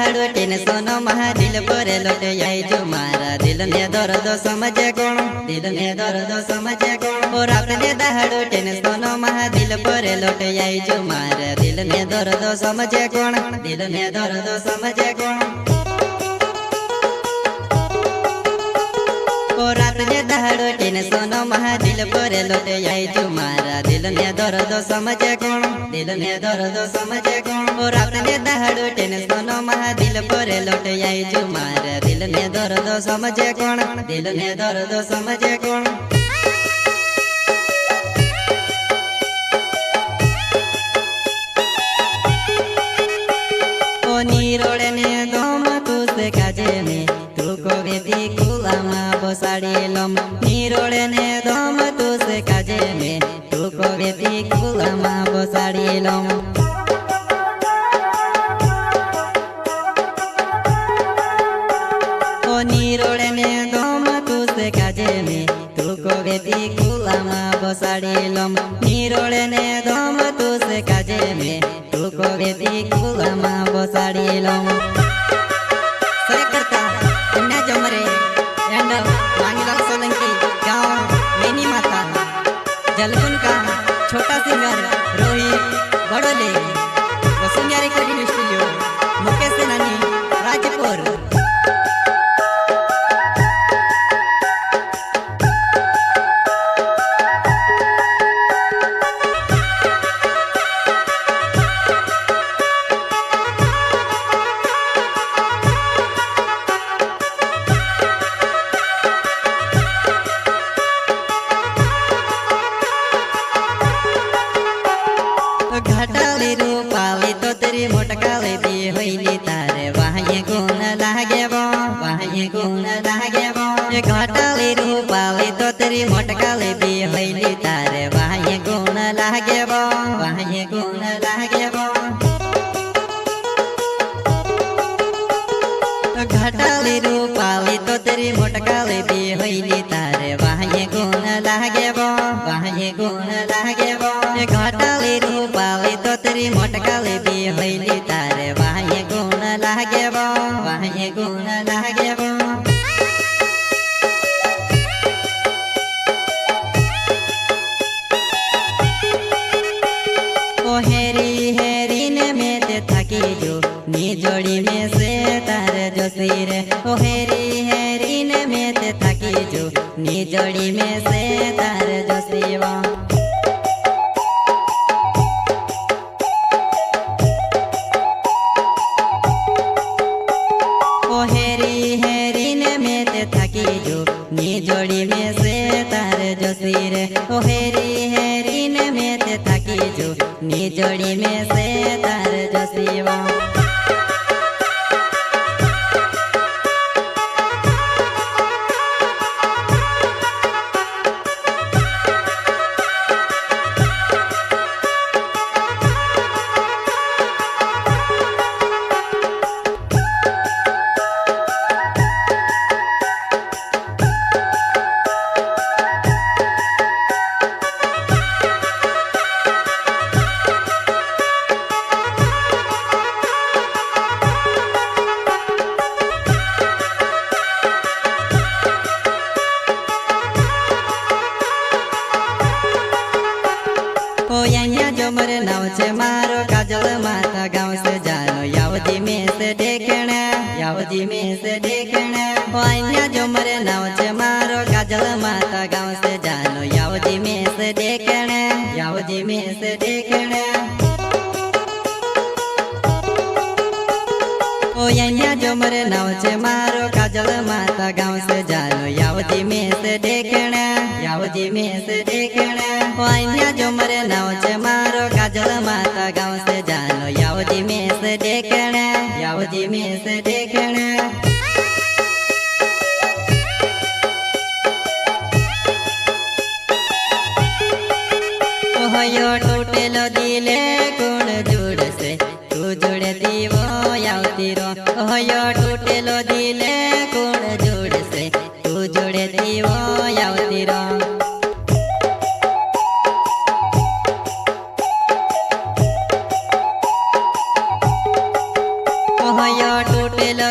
दहाड़ो टेंशनो महा दिल पर लोट आई जो मारा दिल ने दर्द समझे कौन दिल ने दर्द समझे कौन और रात ने दहाड़ो टेंशनो महा दिल पर लोट आई जो मारा दिल ने दर्द समझे कौन दिल ने दर्द समझे कौन रात ने दहाड़ो टेंशनो महा दिल पर लोट आई जो मारा दिल ने दर्द समझे कौन दिल ने दर्द समझे कौन रात ने दहाड़ो टेंशनो महा दिल पर लोट आई जो मारा दिल ने दर्द समझे कौन दिल ने दर्द समझे कौन ओ नीरोड़े ने दम तुझे काजे में तू को बेटी कुलामा बसाड़ी लम नीरोड़े ने दम तुझे काजे में तू को बेटी कुलामा बसाड़ी लम ओ नीरोड़े ने दम तुझे काजे में तू को बेटी कुलामा बसाड़ी लम नीरोड़े ने दम तुझे काजे में तू को बेटी कुलामा बसाड़ी लम जलगुन का छोटा singer Rohit Badole Vasundhara recording studio Mukesh सेनानी राजपुर घटाले रूपाले तो तेरी मोटकाले दी होइली तारे वाहे गुण लागे बो वाहे गुण लागे बो घटाले रूपाले तो तेरी मोटकाले दी होइली तारे वाहे गुण लागे बो वाहे गुण लागे बो घटाले रूपाले तो तेरी मोटकाले दी होइली तारे वाहे गुण लागे बो वाहे गुण लागे बो घटाले रूपाले तो तेरी मोटकाले दी होइली तारे वाहे गुण लागे बो वाहे गुण लागे बो ओ हेरी हेरी ने में ते थकी जो नी जोड़ी में से तारे जो सिर ओ हेरी हेरी ने में ते थकी जो नी जोड़ी में से तारे जो सिवा थकी जो नी जोड़ी में से तारे जो सिर ओ हेरी हेरी ने में ते थकी जो नी जोड़ी में से तारे जो सिवा जो मरे नाव छे मारो काजल माता गाँव से जानो यावजी में से देखना यावजी में से देखना ओ जो मरे नाव छे मारो काजल माता गाँव से जानो यावजी में से देखना यावजी में से देखना ओ जो मरे नाव छे मारो काजल माता गाँव से जानो यावजी में से देखना यावजी में से देखना ओ जो मरे नाव छे मारो काजल माता गाँव से जानो यावजी में से देखना यावजी में से देखना ओहो टूटेलो दिले गुण जुड़ से तू जुड़े दीवो यावती रो ओहो टूटेलो दिले गुण जुड़ से तू जुड़े दीवो यावती रो ઓહયો તૂટેલો